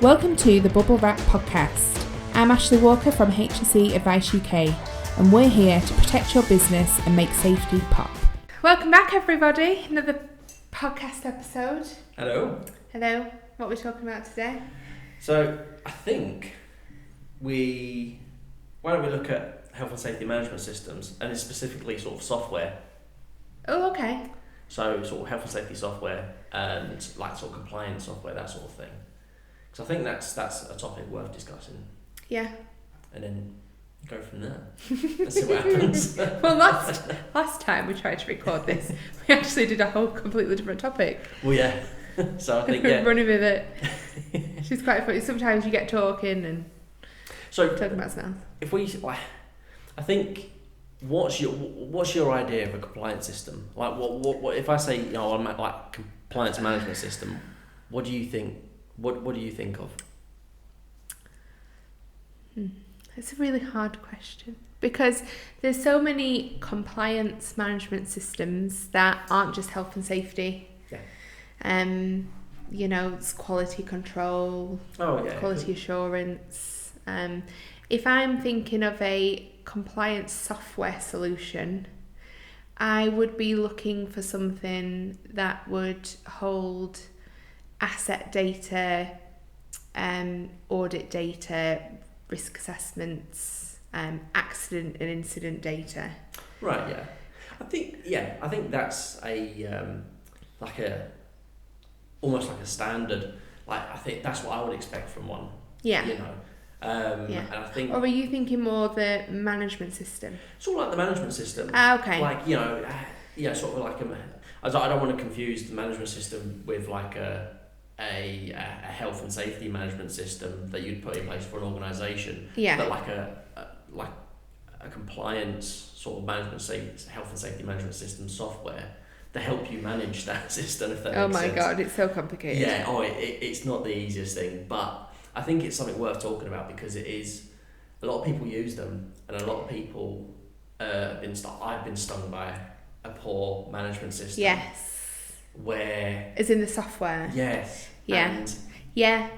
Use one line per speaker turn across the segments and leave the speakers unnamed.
Welcome to the Bubblewrap Podcast. I'm Ashley Walker from HSE Advice UK, and we're here to protect your business and make safety pop. Welcome back, everybody. Another podcast episode.
Hello.
Hello. What are we talking about today?
So I think why don't we look at health and safety management systems, and it's specifically sort of software.
Oh, okay.
So sort of health and safety software and like sort of compliance software, that sort of thing. So I think that's a topic worth discussing.
Yeah.
And then go from there. And see what happens.
Well, last time we tried to record this, we actually did a whole completely different topic.
Well, yeah. So I think
running with it. She's quite funny. Sometimes you get talking and talking about something else.
If we, I think, what's your idea of a compliance system? Like, what if I say, I'm like compliance management system? What do you think? What do you think of?
It's a really hard question because there's so many compliance management systems that aren't just health and safety.
Yeah.
It's quality control, quality assurance. If I'm thinking of a compliance software solution, I would be looking for something that would hold asset data, audit data, risk assessments, accident and incident data.
Right. Yeah. I think that's almost like a standard. Like I think that's what I would expect from one.
Yeah.
And I think.
Or are you thinking more the management system?
Sort of like the management system.
Okay.
Like sort of like I don't want to confuse the management system with like a health and safety management system that you'd put in place for an organisation. Yeah. But like a compliance sort of health and safety management system software to help you manage that system. If that makes sense.
Oh my God, it's so complicated.
Yeah. It's not the easiest thing, but I think it's something worth talking about because it is. A lot of people use them, and a lot of people I've been stung by a poor management system.
Yes.
Where
as in the software.
Yes.
Yeah.
And
yeah.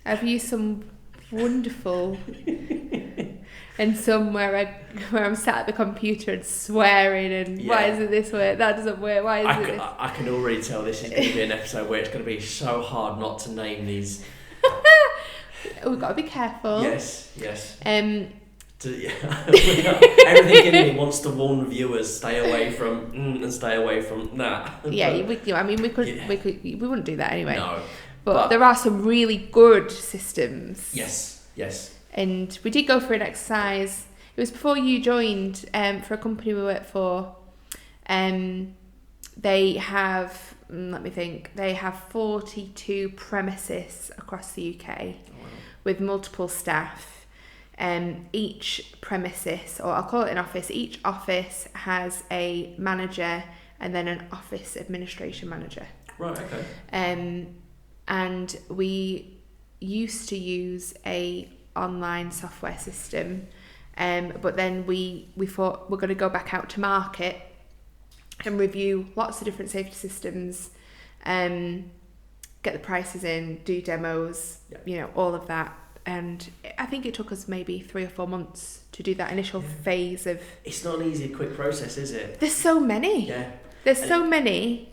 I've
used some wonderful and some where I'm sat at the computer and swearing and why is it this way? That doesn't work. Why is it this?
I can already tell this is going to be an episode where it's going to be so hard not to name these.
We've got to be careful.
Yes.
Everything
Everything in me wants to warn viewers, stay away from and stay away from that.
Yeah, we wouldn't do that anyway.
No,
but there are some really good systems.
Yes.
And we did go through an exercise. It was before you joined. For a company we work for. They have. Let me think. They have 42 premises across the UK, with multiple staff. Each premises, or I'll call it an office, each office has a manager and then an office administration manager.
Right, okay.
And we used to use a online software system, but then we thought we're going to go back out to market and review lots of different safety systems, get the prices in, do demos, all of that. And I think it took us maybe 3 or 4 months to do that initial phase of...
It's not an easy, quick process, is it?
There's so many.
Yeah.
There's so many.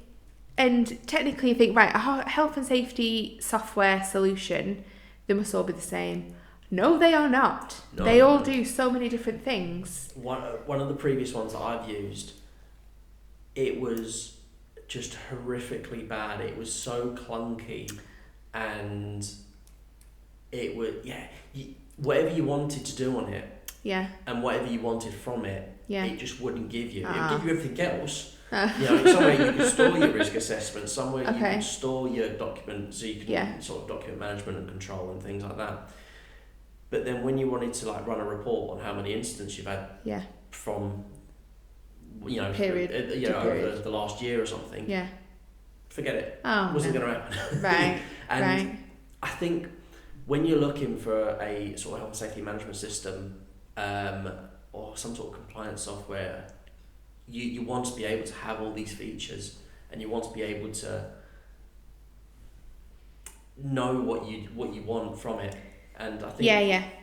And technically you think, right, a health and safety software solution, they must all be the same. No, they are not. They all do so many different things.
One of the previous ones that I've used, it was just horrifically bad. It was so clunky and... It would, whatever you wanted to do on it, and whatever you wanted from it, it just wouldn't give you. It would give you everything else. Somewhere you could store your risk assessment, somewhere you could store your documents, so you can sort of document management and control and things like that. But then when you wanted to run a report on how many incidents you've had from,
period
over the last year or something, forget it.
Oh,
wasn't going to happen.
Right.
And I think. When you're looking for a sort of health and safety management system or some sort of compliance software, you want to be able to have all these features and you want to be able to know what you want from it. And I think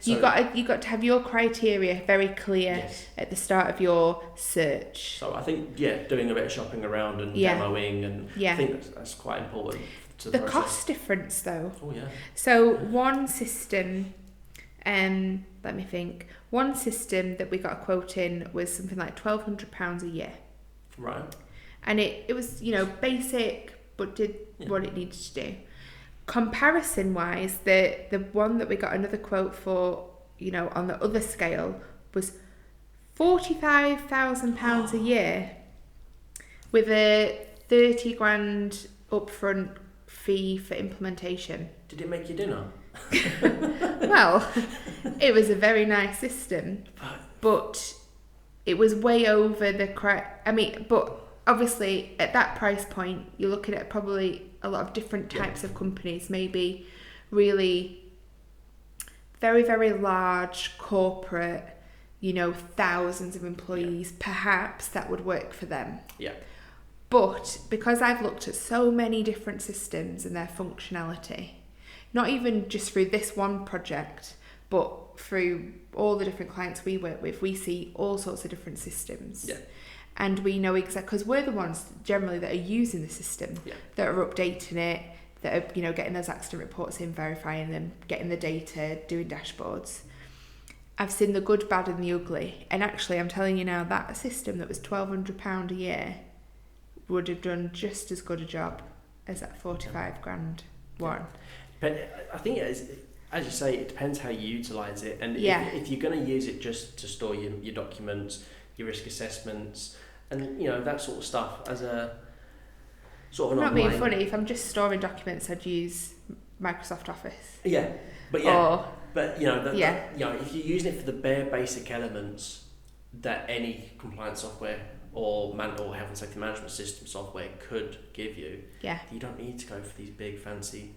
So, you got to have your criteria very clear
yes.
at the start of your search.
So I think doing a bit of shopping around and demoing, and I think that's quite important to the process.
Cost difference though.
Oh yeah.
So one system, let me think. One system that we got a quote in was something like £1,200 a year.
Right.
And it was, basic, but did what it needed to do. Comparison wise, the one that we got another quote for, on the other scale was £45,000 a year with a 30 grand upfront fee for implementation.
Did it make you dinner?
Well, it was a very nice system, but it was way over but obviously at that price point, you're looking at probably a lot of different types of companies, maybe really very, very large corporate, thousands of employees, perhaps that would work for them.
Yeah.
But because I've looked at so many different systems and their functionality, not even just through this one project, but through all the different clients we work with, we see all sorts of different systems.
Yeah.
And we know exactly, because we're the ones generally that are using the system, that are updating it, that are, getting those accident reports in, verifying them, getting the data, doing dashboards. I've seen the good, bad and the ugly. And actually, I'm telling you now, that system that was £1,200 a year would have done just as good a job as that 45 grand one.
But I think, as you say, it depends how you utilise it. And if you're going to use it just to store your documents, your risk assessments, and that sort of stuff as a sort of an
I'm not
online...
being funny. If I'm just storing documents, I'd use Microsoft Office.
Yeah, but if you're using it for the bare basic elements that any compliance software or health and safety management system software could give you, you don't need to go for these big fancy,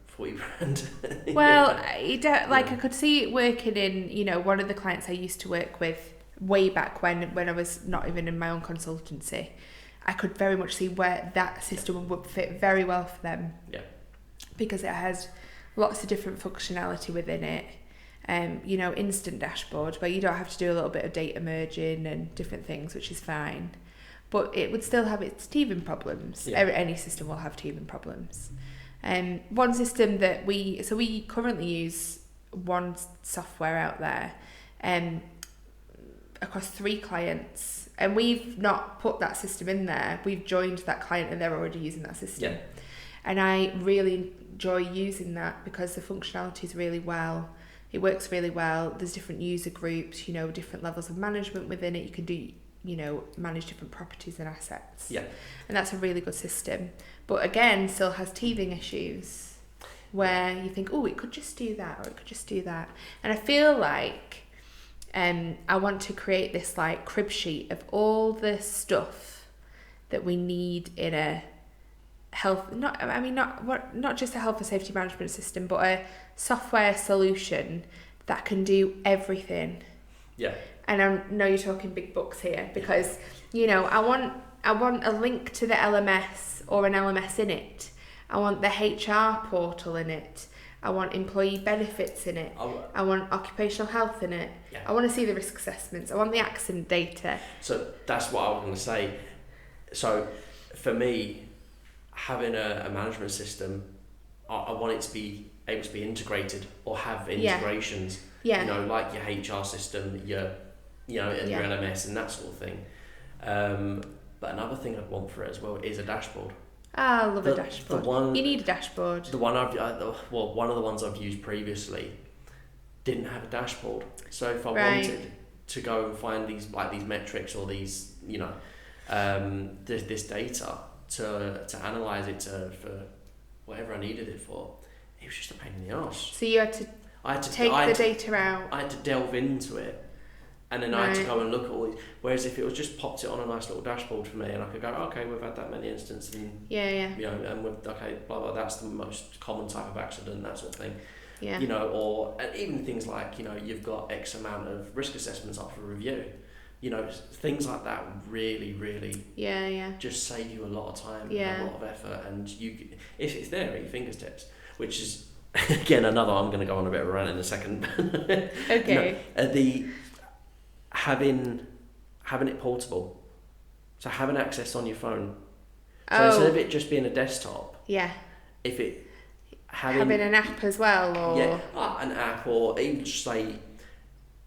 40 grand.
Well, I could see it working in, one of the clients I used to work with way back when I was not even in my own consultancy. I could very much see where that system would fit very well for them.
Yeah.
Because it has lots of different functionality within it. Instant dashboard where you don't have to do a little bit of data merging and different things, which is fine. But it would still have its teething problems. Yeah. Any system will have teething problems. One system that we currently use one software out there across 3 clients, and we've not put that system in there. We've joined that client and they're already using that system. Yeah. And I really enjoy using that because the functionality is really well. It works really well. There's different user groups, different levels of management within it. You can do, manage different properties and assets.
Yeah.
And that's a really good system. But again, still has teething issues where you think, it could just do that, or it could just do that. And I feel like I want to create this like crib sheet of all the stuff that we need in a not just a health and safety management system, but a software solution that can do everything.
Yeah.
And I know you're talking big bucks here because, I want a link to the LMS or an LMS in it. I want the HR portal in it. I want employee benefits in it. I want occupational health in it. Yeah. I want to see the risk assessments. I want the accident data.
So that's what I was going to say. So for me, having a management system, I want it to be able to be integrated or have integrations. Yeah. Like your HR system, your LMS and that sort of thing. But another thing I'd want for it as well is a dashboard.
I love a dashboard. You need a dashboard.
The one one of the ones I've used previously didn't have a dashboard. So if I wanted to go and find these metrics or these this data to analyze it for whatever I needed it for, it was just a pain in the arse.
So you had to take the data out.
I had to delve into it. And then I had to go and look at all these. Whereas if it was just popped it on a nice little dashboard for me, and I could go, okay, we've had that many instances, and and blah blah. That's the most common type of accident, that sort of thing. Yeah. Or and even things like you've got X amount of risk assessments up for review. You know, things like that really, really just save you a lot of time and a lot of effort, and it's there at your fingertips, which is again another. I'm going to go on a bit of a rant in a second.
Okay.
The having it portable, so having access on your phone. So instead of it just being a desktop, if it having
an app as well, or
an app, or even just say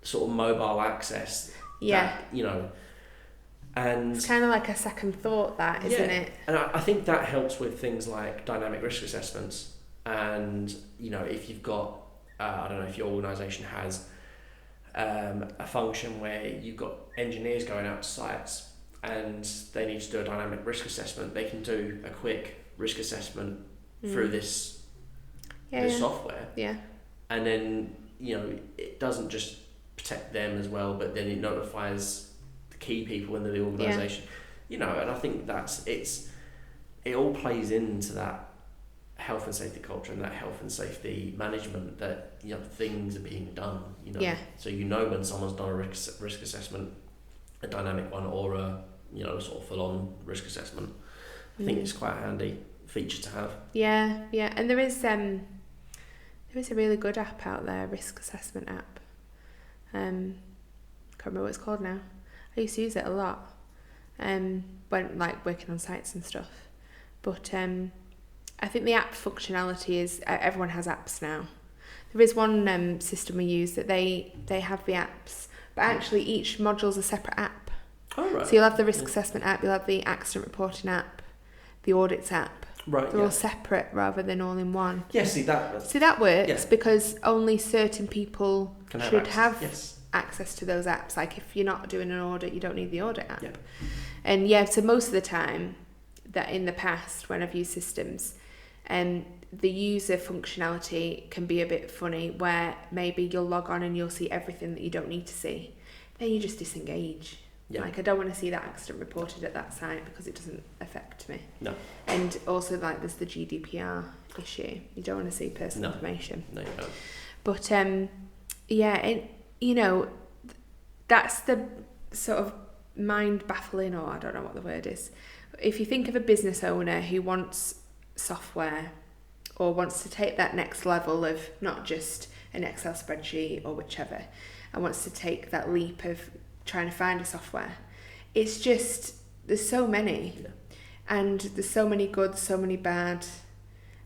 sort of mobile access. That, you know, and
it's kind of like a second thought, that, isn't it?
And I think that helps with things like dynamic risk assessments. And you know, if you've got, I don't know, if your organisation has a function where you've got engineers going out to sites and they need to do a dynamic risk assessment, they can do a quick risk assessment through this software. Yeah. And then, you know, it doesn't just protect them as well, but then it notifies the key people in the organisation. You know, and I think it all plays into that health and safety culture and that health and safety management, that, you know, things are being done, you know. So you know when someone's done a risk assessment, a dynamic one, or a, you know, sort of full-on risk assessment. I think it's quite a handy feature to have.
Yeah, and there is a really good app out there, risk assessment app. Can't remember what it's called now. I used to use it a lot when like working on sites and stuff. But I think the app functionality is, everyone has apps now. There is one system we use that they have the apps, but actually each module's a separate app.
Oh, right.
So you'll have the risk assessment app, you'll have the accident reporting app, the audits app.
Right.
They're all separate rather than all in one.
Yeah, see that
works because only certain people should have access to those apps. Like if you're not doing an audit, you don't need the audit app. And so most of the time, that in the past when I've used systems, the user functionality can be a bit funny, where maybe you'll log on and you'll see everything that you don't need to see. Then you just disengage. Like, I don't want to see that accident reported at that site because it doesn't affect me. No. And also, like, there's the GDPR issue. You don't want to see personal information. No, you don't. But and you know, that's the sort of mind baffling, or I don't know what the word is. If you think of a business owner who wants software or wants to take that next level of not just an Excel spreadsheet or whichever, and wants to take that leap of trying to find a software, it's just, there's so many, and there's so many good, so many bad,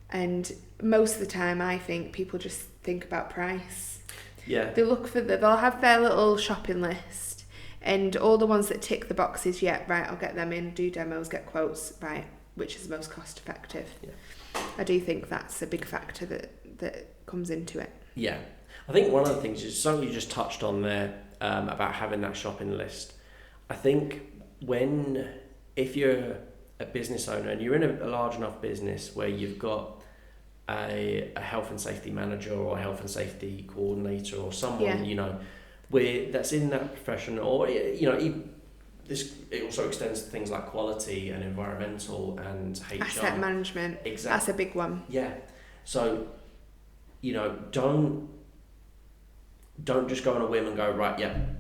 and most of the time I think people just think about price. They look for they'll have their little shopping list, and all the ones that tick the boxes, I'll get them in, do demos, get quotes, right, which is the most cost effective. I do think that's a big factor that comes into it.
I think one of the things is something you just touched on there, about having that shopping list. I think if you're a business owner and you're in a large enough business where you've got a health and safety manager or a health and safety coordinator or someone, you know, that's in that profession, or, you know, it also extends to things like quality and environmental and HR.
Asset management. Exactly. That's a big one.
So, you know, don't just go on a whim and go, right,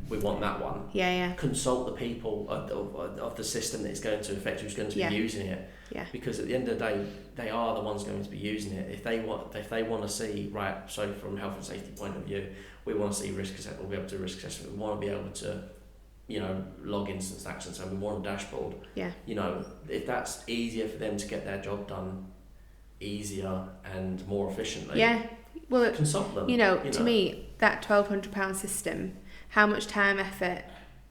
we want that one. Consult the people of the system that it's going to affect, who's going to be using it. Because at the end of the day, they are the ones going to be using it. If they want to see, right, so from a health and safety point of view, we want to see risk assessment, we'll be able to do risk assessment, we want to be able to, you know, log instance actions, and we want a dashboard. You know, if that's easier for them to get their job done easier and more efficiently,
well,
consult them.
You know, to me, that £1,200 system, how much time, effort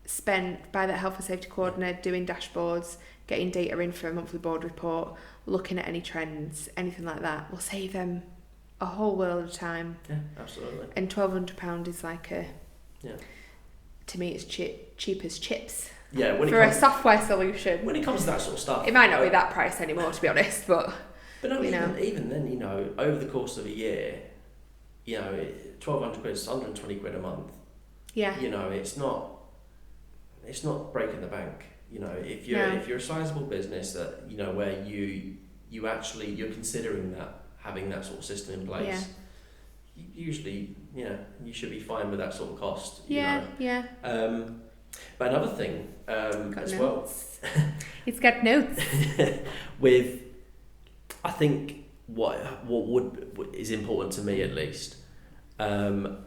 spent by that health and safety coordinator doing dashboards, getting data in for a monthly board report, looking at any trends, anything like that, will save them a whole world of time.
Absolutely.
And £1,200 is like to me, it's cheap as chips. For a software solution.
When it comes to that sort of stuff,
it might not be that price anymore, to be honest, but
no, even then, you know, over the course of a year, you know, 1,200 quid is 120 quid a month. You know, it's not breaking the bank. You know, if you're a sizable business that, you know, where you're considering having that sort of system in place, usually, you should be fine with that sort of cost. You know? But another thing as
notes. He's got notes.
with, I think what is important to me at least, and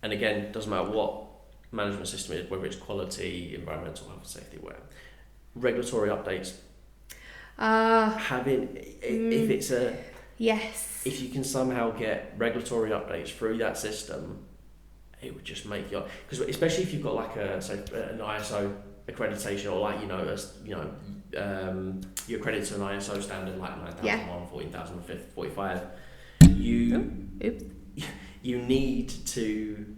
again, doesn't matter what management system it is, whether it's quality, environmental health and safety, whatever, regulatory updates. Having if it's a
yes,
if you can somehow get regulatory updates through that system, it would just make your, because especially if you've got like an ISO accreditation, or like you're accredited to an ISO standard like 9001, 14045, you need to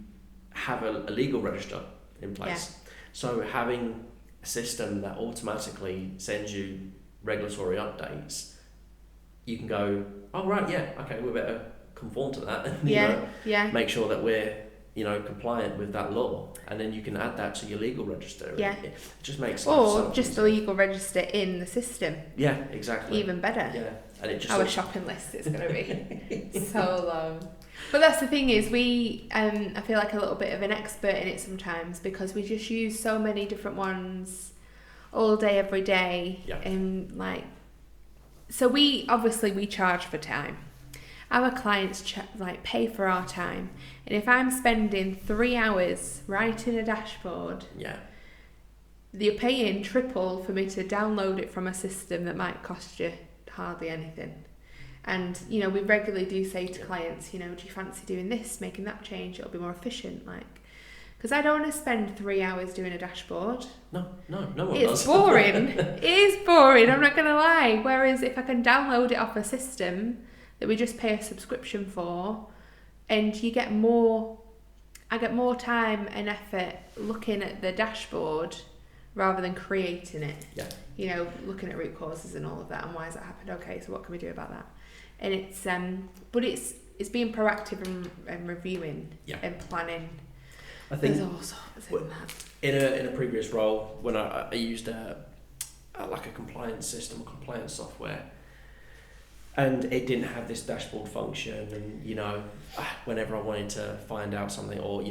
have a legal register in place. So having a system that automatically sends you regulatory updates, you can go, oh right, yeah, okay, we better conform to that, and make sure that we're compliant with that law, and then you can add that to your legal register. It just makes life so
just
easy.
the legal register in the system.
Yeah, exactly.
Even better.
Yeah, and it just
our shopping list is going to be so long. But that's the thing is, we I feel like a little bit of an expert in it sometimes, because we just use so many different ones all day, every day. And so we charge for time. Our clients pay for our time, and if I'm spending 3 hours writing a dashboard, you're paying triple for me to download it from a system that might cost you hardly anything. And we regularly do say to clients, do you fancy doing this, making that change? It'll be more efficient, because I don't want to spend 3 hours doing a dashboard.
No one
does. It's boring. It is boring, I'm not going to lie. Whereas if I can download it off a system that we just pay a subscription for, and I get more time and effort looking at the dashboard rather than creating it. Looking at root causes and all of that, and why has that happened? Okay, so what can we do about that? And it's but it's being proactive and reviewing and planning.
I think
there's all sorts in
that. In a previous role, when I used a compliance system, compliance software, and it didn't have this dashboard function, and whenever I wanted to find out something, or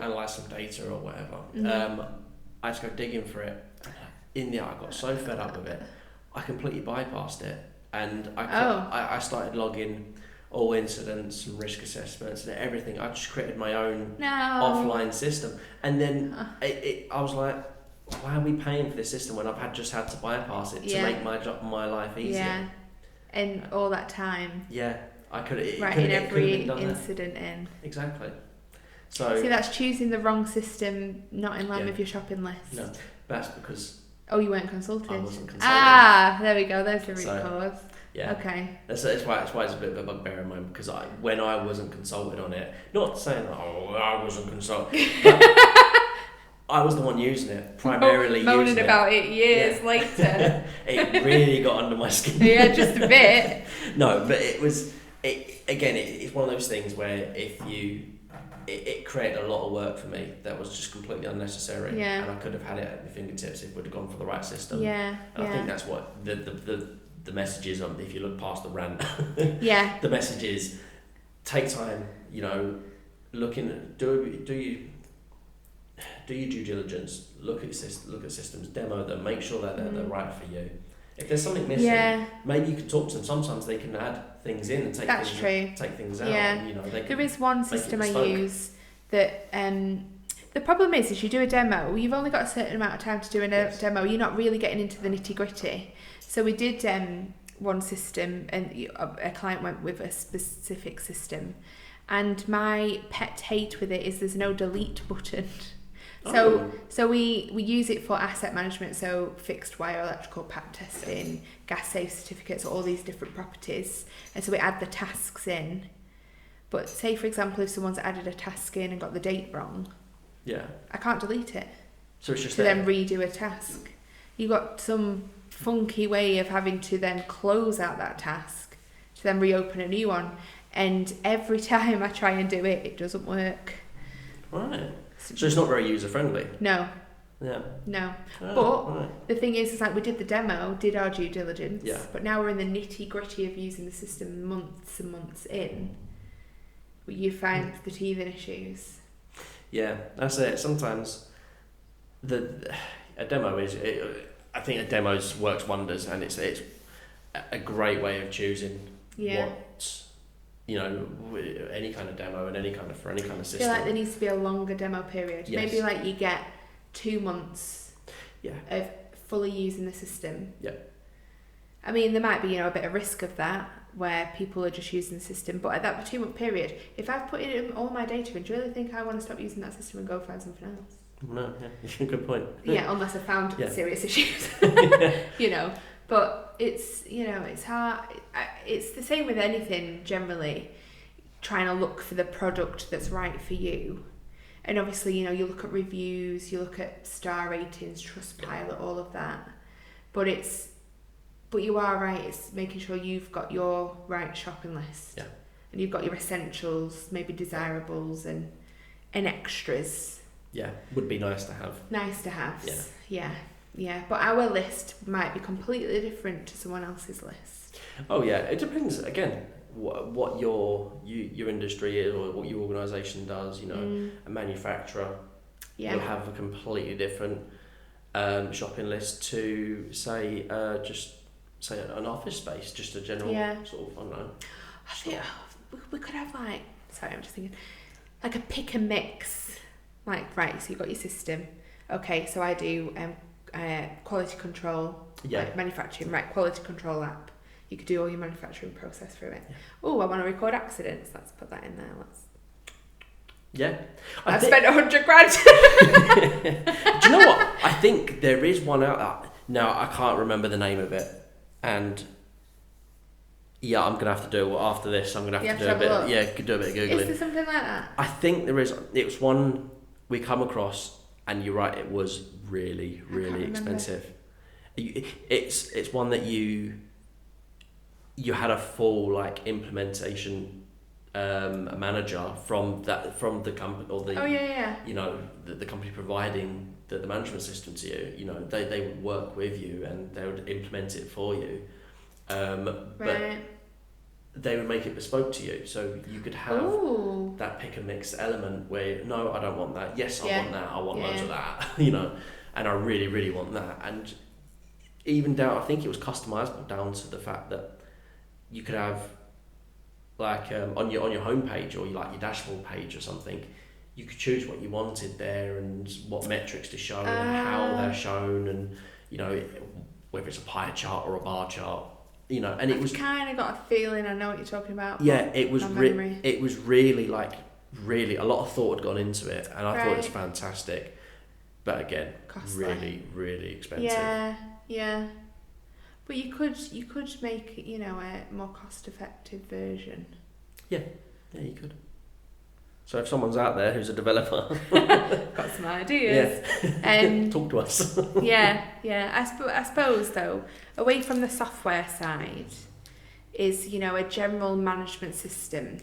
analyze some data or whatever, I just go digging for it. In the end, I got so fed up with it, I completely bypassed it, and I started logging all incidents and risk assessments and everything. I just created my own offline system, and then I was like, why are we paying for this system when I've just had to bypass it to make my life easier?
And all that time.
I could have
writing every incident in.
Exactly. So
see, that's choosing the wrong system, not in line with your shopping list.
No, that's because
you weren't consulted.
I wasn't consulted.
There we go. There's the root cause.
Yeah.
Okay.
That's why it's a bit of a bugbear in mine, because when I wasn't consulted on it, not saying I wasn't consulted, but I was the one using it, primarily
moaning about it years later.
It really got under my skin.
Just a bit.
No, but it's one of those things where it created a lot of work for me that was just completely unnecessary. And I could have had it at my fingertips if we'd have gone for the right system. And I think that's what the message is, if you look past the rant. The message is, take time, looking at, do your due diligence, look at systems, demo them, make sure that they're right for you. If there's something missing, maybe you can talk to them. Sometimes they can add things in and take things out. And,
there is one system I use that the problem is you do a demo, you've only got a certain amount of time to do a demo. You're not really getting into the nitty gritty. So we did one system, and a client went with a specific system, and my pet hate with it is there's no delete button. So we use it for asset management, so fixed wire electrical pack testing, gas safe certificates, all these different properties, and so we add the tasks in. But say, for example, if someone's added a task in and got the date wrong, I can't delete it.
So it's just
then redo a task. You've got some funky way of having to then close out that task to then reopen a new one, and every time I try and do it, it doesn't work.
Right. So it's not very user friendly.
No.
Yeah.
No. But the thing is we did the demo, did our due diligence, but now we're in the nitty gritty of using the system months and months in. You find the teething issues.
Yeah, that's it. Sometimes a demo I think a demo works wonders, and it's a great way of choosing what, any kind of demo and for any kind of system.
I feel like there needs to be a longer demo period.
Yes.
Maybe like you get 2 months of fully using the system.
Yeah.
I mean, there might be, a bit of risk of that, where people are just using the system. But at that 2-month period, if I've put in all my data in, do you really think I want to stop using that system and go find something else?
No, yeah, good point.
Yeah, unless I found serious issues. But it's, it's hard. It's the same with anything generally, trying to look for the product that's right for you. And obviously, you look at reviews, you look at star ratings, Trustpilot, all of that. But you are right, it's making sure you've got your right shopping list.
Yeah.
And you've got your essentials, maybe desirables and extras.
Yeah, would be nice to have.
Nice to have. Yeah. But our list might be completely different to someone else's list.
Oh yeah, it depends again what your industry is or what your organisation does. A manufacturer will have a completely different shopping list to say an office space, just a general sort of, I don't know.
I think we could have I'm just thinking, like a pick and mix. Like, right, so you've got your system. Okay, so I do quality control, like manufacturing, right, quality control app. You could do all your manufacturing process through it. Yeah. Oh, I want to record accidents. Let's put that in there. I've spent 100 grand.
Do you know what? I think there is one out there. Now, I can't remember the name of it. And I'm going to have to do it after this. I'm going to have to do a bit of Googling.
Is there something like that?
I think there is. It was one we come across, and you're right, it was really, really expensive. It's one that you had a full implementation manager from the company or the company providing the management system to you. They would work with you and they would implement it for you, but they would make it bespoke to you, so you could have that pick and mix element where no, I don't want that. Yes, I want that. I want loads of that. And I really, really want that. And even down, I think it was customizable down to the fact that you could have on your homepage or your dashboard page or something, you could choose what you wanted there and what metrics to show and how they're shown, and whether it's a pie chart or a bar chart. And it was
kind of got a feeling I know what you're talking about.
Yeah, it was it was really really a lot of thought had gone into it, and I thought it was fantastic. But again, costly. Really, really expensive.
Yeah. But you could make a more cost-effective version.
Yeah, you could. So if someone's out there who's a developer,
got some ideas,
talk to us.
Yeah. I suppose though, away from the software side, is a general management system.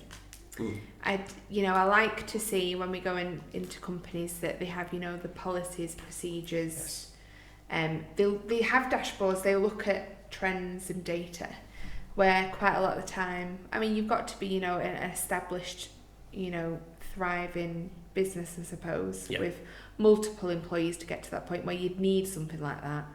I like to see when we go into companies that they have the policies, procedures. They have dashboards. They look at trends and data, where quite a lot of the time, I mean, you've got to be an established thriving business, I suppose, with multiple employees to get to that point where you'd need something like that.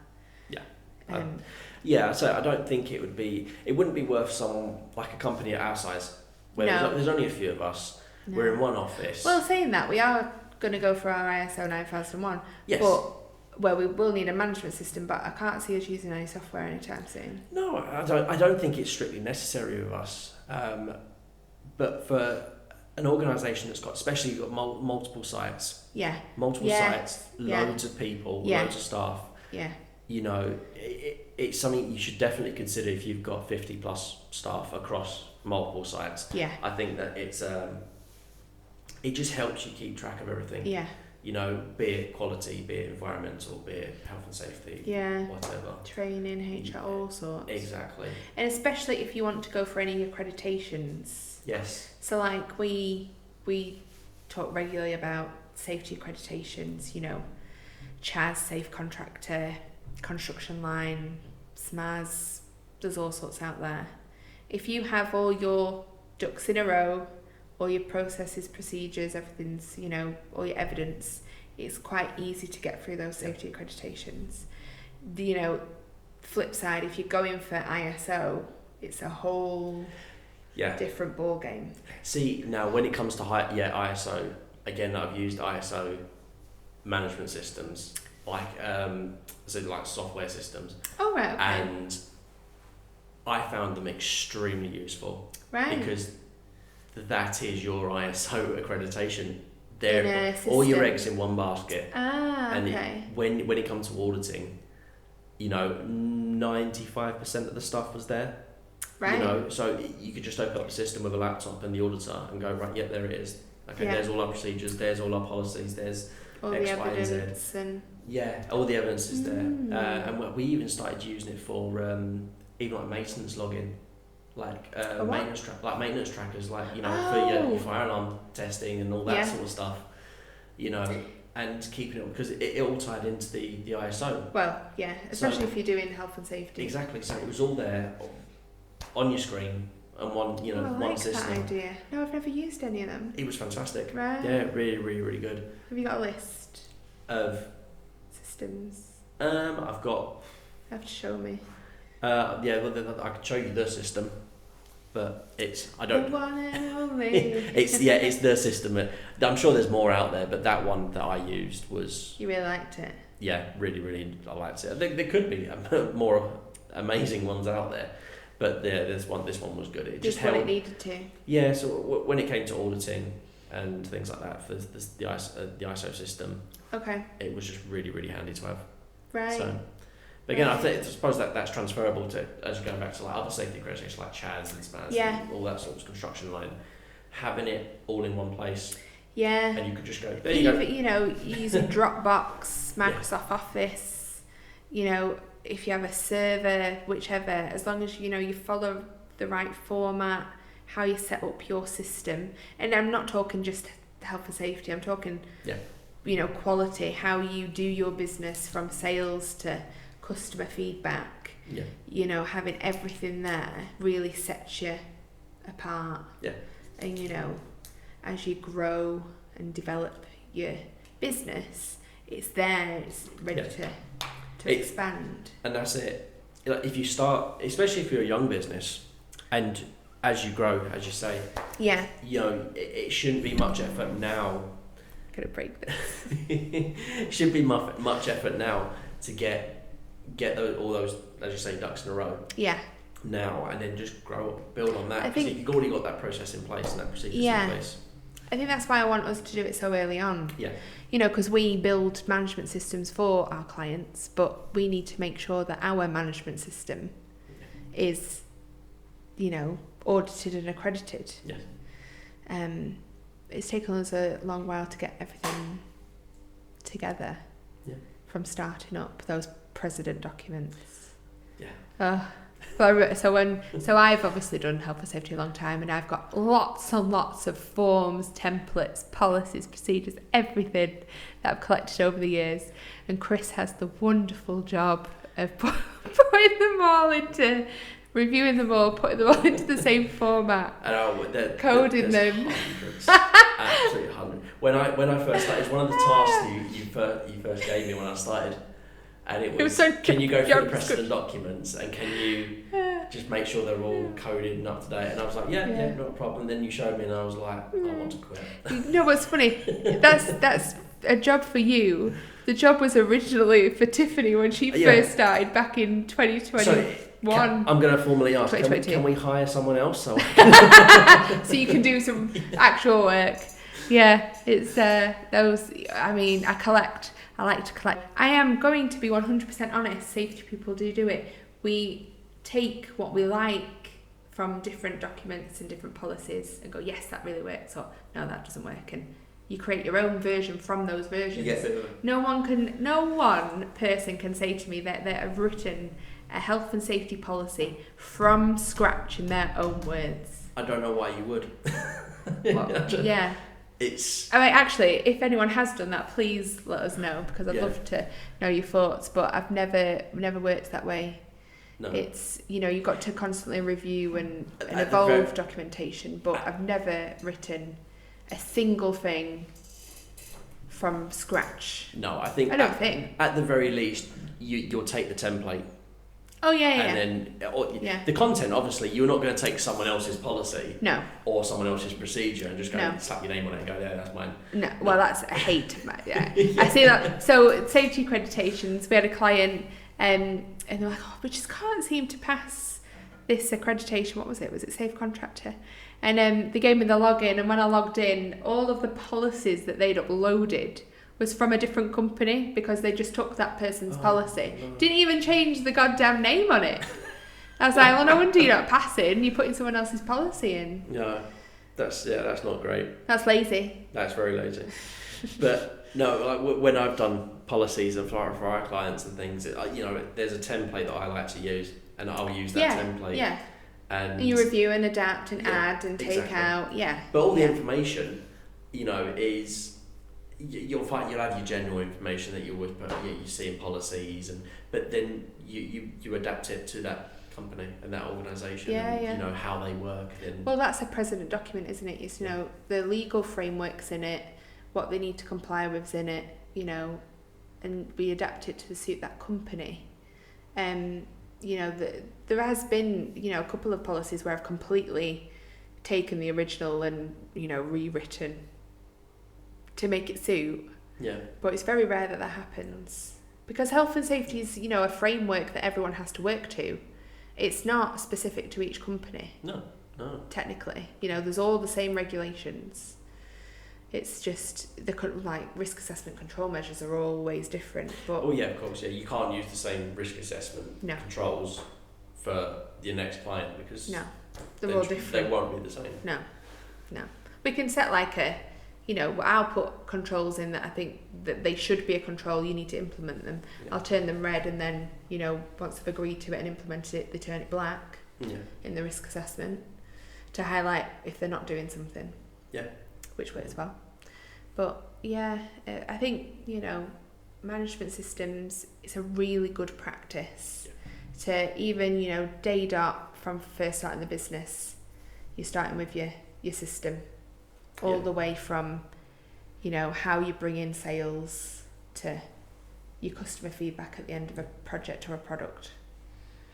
So I don't think it wouldn't be worth someone like a company at our size where there's only a few of us. No. We're in one office.
Well, saying that, we are going to go for our ISO 9001.
Yes.
But we will need a management system, but I can't see us using any software anytime soon.
No, I don't think it's strictly necessary with us. But for an organisation that's got, especially got multiple sites, sites, loads of people, loads of staff, it's something you should definitely consider if you've got 50 plus staff across multiple sites. I think that it's it just helps you keep track of everything. Be it quality, be it environmental, be it health and safety, whatever.
Training, HR, all sorts.
Exactly.
And especially if you want to go for any accreditations.
Yes.
So we talk regularly about safety accreditations, CHAS, Safe Contractor, Construction Line, SMAS, there's all sorts out there. If you have all your ducks in a row, all your processes, procedures, everything's, you know, all your evidence, it's quite easy to get through those safety accreditations. You know, flip side, if you're going for ISO, it's a whole different ball game.
See, now when it comes to ISO, again, I've used ISO management systems, like software systems.
Oh, right, okay.
And I found them extremely useful.
Right.
Because that is your ISO accreditation.
They're
all your eggs in one basket.
And
okay. When it comes to auditing, you know, 95% of the stuff was there.
Right.
You know, so you could just open up the system with a laptop and the auditor and go, right, there it is. Okay, there's all our procedures, there's all our policies, there's
all
X,
the
Y, and Z.
evidence and
all the evidence is there. And we even started using it for even like maintenance login. Like maintenance trackers, like, you know, for your fire alarm testing and all that sort of stuff, you know, and keeping it, because it all tied into the ISO.
Well, yeah, especially if you're doing health and safety.
Exactly. So it was all there on your screen and one
like
system.
That idea. No, I've never used any of them.
It was fantastic.
Right.
Yeah, really, really, really good.
Have you got a list
of
systems?
I've got.
You have to show me.
I could show you the system. But I don't.
The one and only.
it's the system. I'm sure there's more out there, but that one that I used was.
You really liked it.
Yeah, really, really, I liked it. I think there could be more amazing ones out there, but this one was good. It just
what it needed to.
Yeah, so when it came to auditing and things like that for the ISO system,
okay,
it was just really, really handy to have.
Right.
So. But again, I suppose that's transferable to, as you're going back to like other safety accreditations like CHAS and SPAS and all that sort of construction line, having it all in one place. Yeah. And you could just go, there you go.
You know, using Dropbox, Microsoft Office, you know, if you have a server, whichever, as long as, you know, you follow the right format, how you set up your system. And I'm not talking just health and safety, I'm talking, you know, quality, how you do your business from sales to customer feedback. You know, having everything there really sets you apart. And, you know, as you grow and develop your business, it's there, it's ready to expand.
And that's it. If you start, especially if you're a young business, and as you grow, as you say, you know, it shouldn't be much effort now.
Gonna break this.
It shouldn't be much effort now to get all those, as you say, ducks in a row. Now, and then just grow up, build on that. Because you've already got that process in place and that procedure in place.
I think that's why I want us to do it so early on. You know, because we build management systems for our clients, but we need to make sure that our management system is, you know, audited and accredited. It's taken us a long while to get everything together. From starting up those president documents. So I've obviously done health and safety a long time, and I've got lots and lots of forms, templates, policies, procedures, everything that I've collected over the years. And Chris has the wonderful job of putting them all into, reviewing them all, putting them all into the same format, coding them.
Absolutely hundreds. When I first started, it's one of the tasks you first gave me when I started. And it was can you go through the precedent documents and can you just make sure they're all coded and up to date? And I was like, yeah, not a problem. Then you showed me and I was like, I want to quit.
You know what's funny? That's a job for you. The job was originally for Tiffany when she first started back in 2021.
I'm going to formally ask, can we hire someone else? So
you can do some actual work. It's those, I mean, I like to collect. I am going to be 100% honest, safety people do it. We take what we like from different documents and different policies and go, yes, that really works, or no, that doesn't work. And you create your own version from those versions. No one person can say to me that they have written a health and safety policy from scratch in their own words.
I don't know why you would.
I mean, actually, if anyone has done that, please let us know, because I'd love to know your thoughts. But I've never worked that way
No.
It's, you've got to constantly review and
At
evolve documentation, but I've never written a single thing from scratch.
No, I think at the very least you'll take the template.
Oh yeah.
And then the content, obviously, you're not going to take someone else's policy.
No.
Or someone else's procedure and just go slap your name on it and go, yeah, that's mine.
No, well, that's a hate. Yeah. I see that. So safety accreditations, we had a client, and they're like, we just can't seem to pass this accreditation. What was it? Was it Safe Contractor? And they gave me the login, and when I logged in, all of the policies that they'd uploaded was from a different company because they just took that person's policy. No. Didn't even change the goddamn name on it. I was like, well, no wonder you're not passing. You're putting someone else's policy in.
No, that's not great.
That's lazy.
That's very lazy. But no, like when I've done policies and for our clients and things, there's a template that I like to use, and I'll use that template. Yeah. And
you review and adapt and add and take out. Yeah.
But all the information, is. You'll have your general information that you would put, you see in policies, but then you adapt it to that company and that organisation, and how they work.
Well, that's a president document, isn't it? It's the legal framework's in it, what they need to comply with's in it, and we adapt it to suit that company. There has been a couple of policies where I've completely taken the original and rewritten to make it suit.
Yeah.
But it's very rare that happens. Because health and safety is, a framework that everyone has to work to. It's not specific to each company.
No.
Technically. There's all the same regulations. It's just risk assessment control measures are always different. But
oh yeah, of course, yeah. You can't use the same risk assessment controls for your next client because
they're all different.
They won't be the same. No.
We can set I'll put controls in that I think that they should be a control, you need to implement them. Yeah. I'll turn them red, and then, once they've agreed to it and implemented it, they turn it black in the risk assessment to highlight if they're not doing something.
Yeah.
Which works well. But I think, management systems, it's a really good practice to even, day dot from first starting the business, you're starting with your system. All the way from, how you bring in sales to your customer feedback at the end of a project or a product.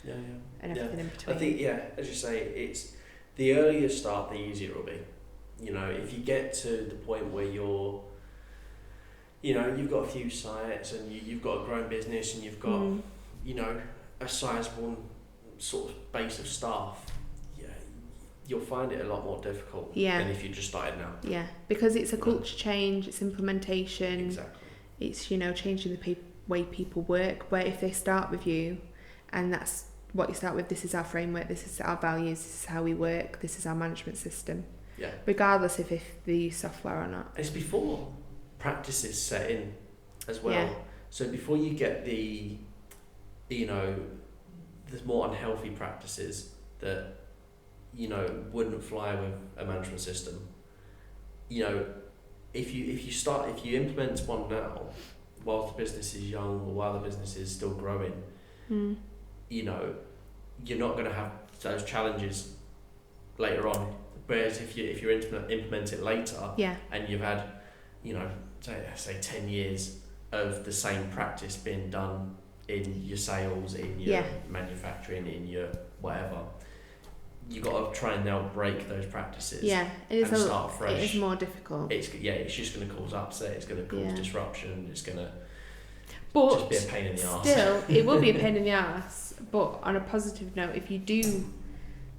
Yeah.
And everything in between.
I think, as you say, it's the earlier you start, the easier it will be. If you get to the point where you've got a few sites and you've got a growing business and you've got, a sizable sort of base of staff, you'll find it a lot more difficult than if you just started now.
Yeah, because it's a culture change, it's implementation.
Exactly.
It's, changing the way people work, where if they start with you and that's what you start with, this is our framework, this is our values, this is how we work, this is our management system.
Yeah.
Regardless if they use software or not.
It's before practices set in as well.
Yeah.
So before you get the more unhealthy practices that wouldn't fly with a management system. If you implement one now, while the business is young or while the business is still growing, you're not going to have those challenges later on. Whereas if you implement it later, and you've had, say 10 years of the same practice being done in your sales, in your manufacturing, in your whatever. You got to try and now break those practices. Yeah, it is. And start fresh.
It is more difficult.
It's just going to cause upset. It's going to cause disruption. It's going to
just
be a pain in the arse.
Still, it will be a pain in the arse. But on a positive note, if you do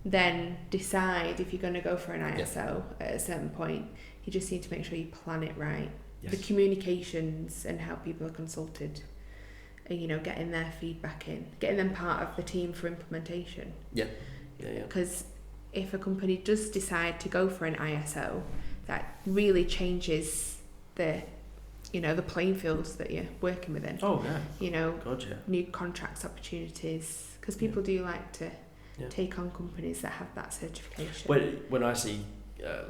then decide if you're going to go for an ISO at a certain point, you just need to make sure you plan it right. Yes. The communications and how people are consulted, and, getting their feedback in, getting them part of the team for implementation.
Yeah.
Because if a company does decide to go for an ISO, that really changes the playing fields that you're working within.
Oh yeah.
New contracts opportunities, because people do like to take on companies that have that certification.
When I see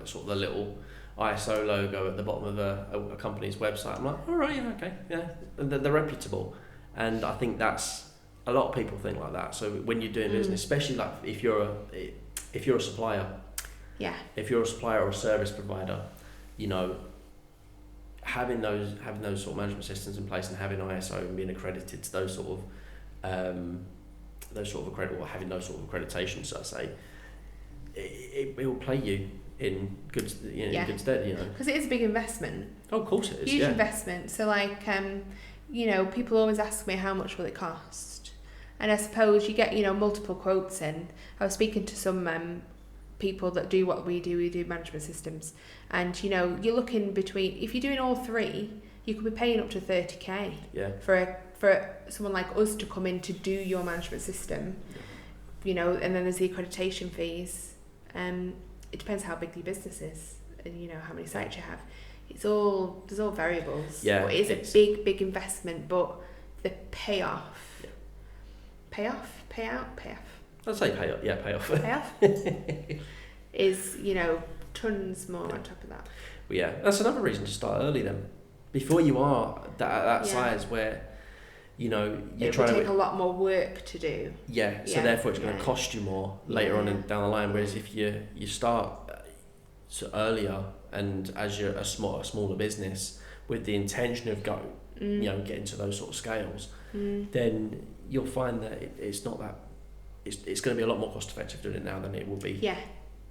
sort of the little ISO logo at the bottom of a company's website, I'm like, all right, okay, and they're reputable, and I think that's a lot of people think like that. So when you're doing business, especially like if you're a supplier, if you're a supplier or a service provider, you know, having those sort of management systems in place and having ISO and being accredited to those sort of having those sort of accreditations, so I say, it will play you in good stead, you know.
Because it is a big investment.
Oh, of course it is.
Huge investment. So like, you know, people always ask me how much will it cost, and I suppose you get, you know, multiple quotes in. I was speaking to some people that do what we do management systems, and you know, you're looking between, if you're doing all three, you could be paying up to 30k for someone like us to come in to do your management system, you know, and then there's the accreditation fees. It depends how big your business is and, you know, how many sites you have. There's all variables.
Yeah,
it is a big investment, but the payoff. Payoff.
I'd say payoff. Yeah, payoff.
Payoff is, you know, tons more on top of that.
Well, yeah, that's another reason to start early then, before you are that size where, you know, you're trying to. It will
take a lot more work to do.
Yeah, so therefore it's going to cost you more later on down the line. Whereas if you start earlier and as you're a smaller business with the intention of you know, getting to those sort of scales, then you'll find that it's not that. It's going to be a lot more cost effective doing it now than it will be. Yeah.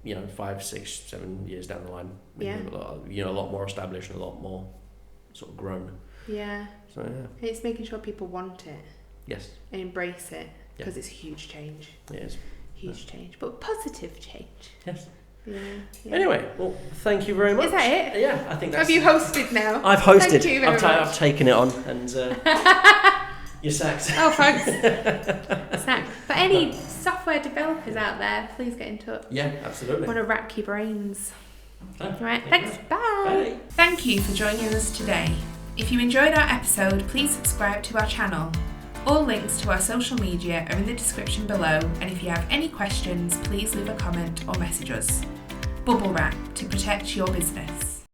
You know, 5, 6, 7 years down the line. You know, a lot more established and a lot more sort of grown. Yeah. So yeah.
It's making sure people want it.
Yes.
And embrace it, because it's huge change.
It is.
Huge change, but positive change.
Yes.
Yeah.
Anyway, well, thank you very much.
Is that it?
Yeah, I think that's.
Have you hosted now?
I've hosted.
Thank you very much.
I've taken it on, and you're sacked.
Oh, thanks. Sacked. But any software developers out there, please get in touch.
Yeah, absolutely.
Want to rack your brains.
Oh,
right, thanks. Bye. Thank you for joining us today. If you enjoyed our episode, please subscribe to our channel. All links to our social media are in the description below, and if you have any questions, please leave a comment or message us. Bubblewrap, to protect your business.